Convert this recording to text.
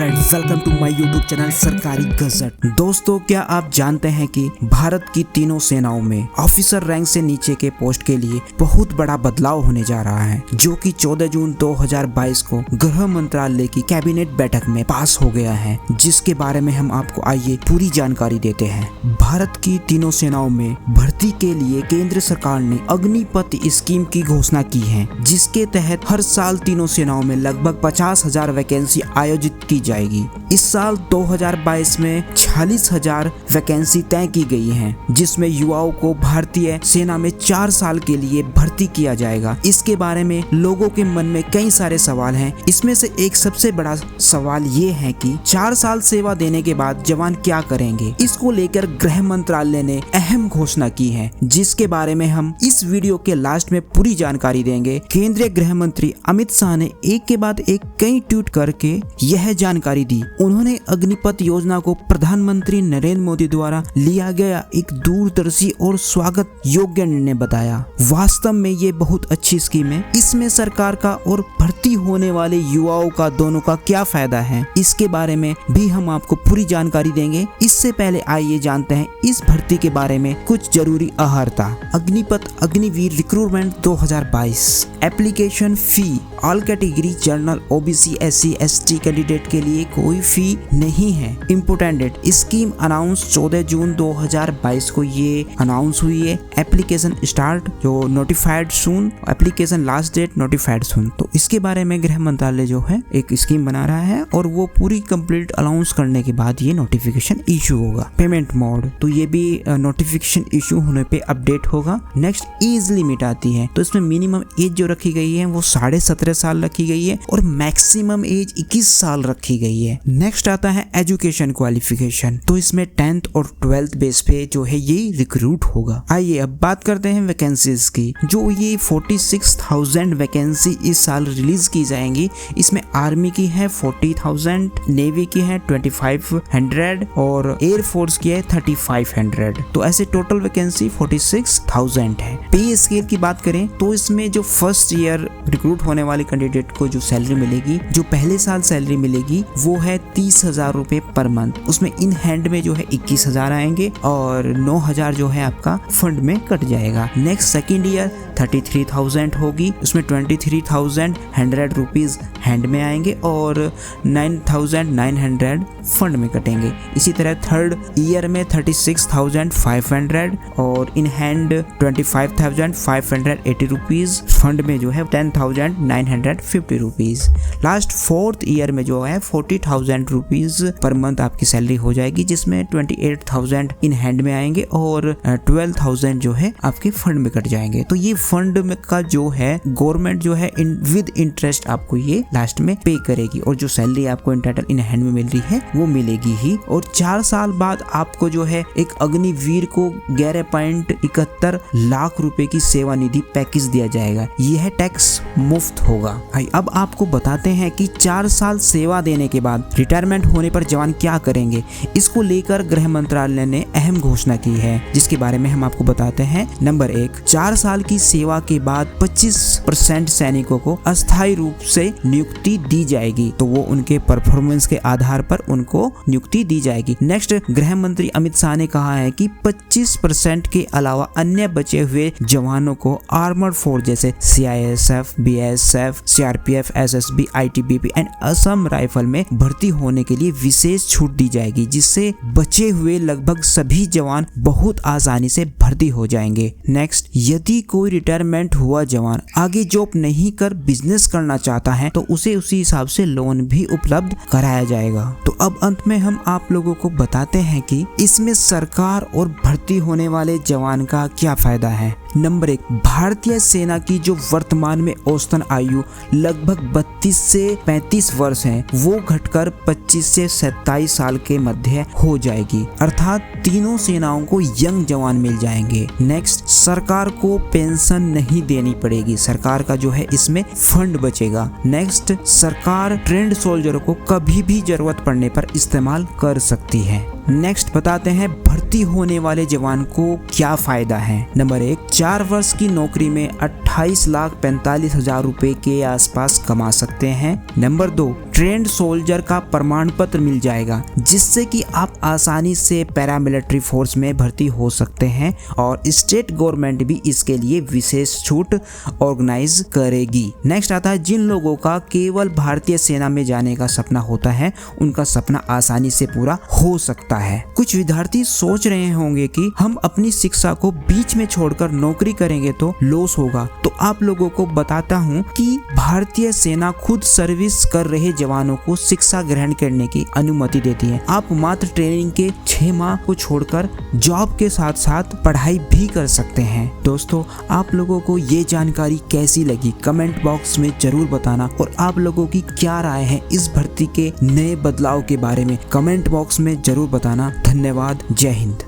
Friends, welcome to my YouTube channel Sarkari Gazette. दोस्तों, क्या आप जानते हैं कि भारत की तीनों सेनाओं में ऑफिसर रैंक से नीचे के पोस्ट के लिए बहुत बड़ा बदलाव होने जा रहा है, जो कि 14 जून 2022 को गृह मंत्रालय की कैबिनेट बैठक में पास हो गया है, जिसके बारे में हम आपको आइए पूरी जानकारी देते हैं। भारत की तीनों सेनाओं में भर्ती के लिए केंद्र सरकार ने अग्निपथ स्कीम की घोषणा की है, जिसके तहत हर साल तीनों सेनाओं में लगभग 50,000 वैकेंसी आयोजित की जाएगी। इस साल 2022 में 46,000 वैकेंसी तय की गई हैं, जिसमें युवाओं को भारतीय सेना में 4 साल के लिए भर्ती किया जाएगा। इसके बारे में लोगों के मन में कई सारे सवाल हैं। इसमें से एक सबसे बड़ा सवाल ये है कि 4 साल सेवा देने के बाद जवान क्या करेंगे। इसको लेकर गृह मंत्रालय ने अहम घोषणा की है, जिसके बारे में हम इस वीडियो के लास्ट में पूरी जानकारी देंगे। केंद्रीय गृह मंत्री अमित शाह ने एक के बाद एक कई ट्वीट करके यह जानकारी दी। उन्होंने अग्निपथ योजना को प्रधानमंत्री नरेंद्र मोदी द्वारा लिया गया एक दूरदर्शी और स्वागत योग्य निर्णय बताया। वास्तव में ये बहुत अच्छी स्कीम है। इसमें सरकार का और भर्ती होने वाले युवाओं का दोनों का क्या फायदा है, इसके बारे में भी हम आपको पूरी जानकारी देंगे। इससे पहले आइए जानते हैं इस भर्ती के बारे में कुछ जरूरी अहर्ता। Agnipath Agniveer recruitment 2022 application fee all category general OBC SC ST candidate के लिए कोई फी नहीं है। Important date, scheme announce 14 June 2022 को ये अनाउंस हुई है। एप्लीकेशन स्टार्ट जो notified soon, application last date notified soon. तो इसके बारे में गृह मंत्रालय जो है एक स्कीम बना रहा है और वो पूरी कंप्लीट अनाउंस करने के बाद ये नोटिफिकेशन इशू होगा। पेमेंट मोड, तो ये भी नोटिफिकेशन इशू होने पे अपडेट होगा। नेक्स्ट एज लिमिट आती है, तो इसमें मिनिमम एज जो रखी गई है वो 17.5 साल रखी गई है और मैक्सिमम एज 21 साल रखी गई है। नेक्स्ट आता है एजुकेशन क्वालिफिकेशन, तो इसमें 10th और 12th बेस पे जो है ये रिक्रूट होगा। आइए अब बात करते हैं वैकेंसीज की। जो ये 46,000 वैकेंसी इस साल रिलीज की जाएंगी, इसमें आर्मी की है 40,000, नेवी की है 2500 और एयरफोर्स की है 3500। तो ऐसे टोटल वैकेंसी 46,000 है। पे स्केल की बात करें तो इसमें जो फर्स्ट ईयर रिक्रूट होने वाले कैंडिडेट को जो सैलरी मिलेगी, जो पहले साल सैलरी मिलेगी वो है 30,000 रुपए पर मंथ। उसमें इन हैंड में जो है 21,000 आएंगे और 9,000 जो है आपका फंड में कट जाएगा। नेक्स्ट सेकेंड ईयर 33,000 होगी, उसमें 23,100 रुपीज हैंड में आएंगे और 9,900 फंड में कटेंगे। इसी तरह थर्ड ईयर में 36,500 और इन हैंड 25,580 रुपीज, फंड में जो है 10,950 रुपीज। लास्ट फोर्थ ईयर में जो है 40,000 रुपीज पर मंथ आपकी सैलरी हो जाएगी, जिसमें 28,000 इन हैंड में आएंगे और 12,000 जो है आपके फंड में कट जाएंगे। तो ये फंड में का जो है गवर्नमेंट जो है विद इंटरेस्ट आपको ये लास्ट में पे करेगी और जो सैलरी आपको इन टोटल इन हैंड में मिल रही है वो मिलेगी ही। और 4 साल बाद आपको जो है एक अग्निवीर को 11.71 लाख रुपए की सेवा निधि पैकेज दिया जाएगा। यह टैक्स मुफ्त होगा। अब आपको बताते हैं कि 4 साल सेवा देने के बाद रिटायरमेंट होने पर जवान क्या करेंगे। इसको लेकर गृह मंत्रालय ने अहम घोषणा की है, जिसके बारे में हम आपको बताते हैं। नंबर 1, 4 साल की सेवा के बाद 25% सैनिकों को अस्थायी रूप से नियुक्ति दी जाएगी, तो वो उनके परफॉर्मेंस के आधार पर उनको नियुक्ति दी जाएगी। नेक्स्ट, गृह मंत्री अमित शाह ने कहा है कि 25% के अलावा अन्य बचे हुए जवानों को आर्मर्ड फोर्स जैसे CISF, BSF, CRPF, SSB, ITBP and Assam rifle में भर्ती होने के लिए विशेष छूट दी जाएगी, जिससे बचे हुए लगभग सभी जवान बहुत आसानी से भर्ती हो जाएंगे। नेक्स्ट, यदि कोई रिटायरमेंट हुआ जवान आगे जॉब नहीं कर बिजनेस करना चाहता है तो उसे उसी हिसाब से लोन भी उपलब्ध कराया जाएगा। तो अब अंत में हम आप लोगों को बताते हैं कि इसमें सरकार और भर्ती होने वाले जवान का क्या फायदा है। नंबर 1, भारतीय सेना की जो वर्तमान में औसतन आयु लगभग 32 से 35 वर्ष है, वो घटकर 25 से 27 साल के मध्य हो जाएगी, अर्थात तीनों सेनाओं को यंग जवान मिल जाएंगे। नेक्स्ट, सरकार को पेंशन नहीं देनी पड़ेगी, सरकार का जो है इसमें फंड बचेगा। नेक्स्ट, सरकार ट्रेंड सोल्जरों को कभी भी जरूरत पड़ने पर इस्तेमाल कर सकती है। नेक्स्ट बताते हैं भर्ती होने वाले जवान को क्या फायदा है। नंबर 1, 4 वर्ष की नौकरी में 28,45,000 रुपए के आसपास कमा सकते हैं। नंबर 2, ट्रेंड सोल्जर का प्रमाण पत्र मिल जाएगा, जिससे कि आप आसानी से पैरामिलिट्री फोर्स में भर्ती हो सकते हैं और स्टेट गवर्नमेंट भी इसके लिए विशेष छूट ऑर्गेनाइज करेगी। नेक्स्ट आता है जिन लोगों का केवल भारतीय सेना में जाने का सपना होता है, उनका सपना आसानी से पूरा हो सकता है। कुछ विद्यार्थी सोच रहे होंगे कि हम अपनी शिक्षा को बीच में छोड़कर नौकरी करेंगे तो लॉस होगा, तो आप लोगों को बताता हूँ कि भारतीय सेना खुद सर्विस कर रहे जवानों को शिक्षा ग्रहण करने की अनुमति देती है। आप मात्र ट्रेनिंग के 6 माह को छोड़कर जॉब के साथ साथ पढ़ाई भी कर सकते हैं। दोस्तों, आप लोगों को ये जानकारी कैसी लगी कमेंट बॉक्स में जरूर बताना, और आप लोगों की क्या राय है इस भर्ती के नए बदलाव के बारे में कमेंट बॉक्स में जरूर बताना। धन्यवाद। जय हिंद।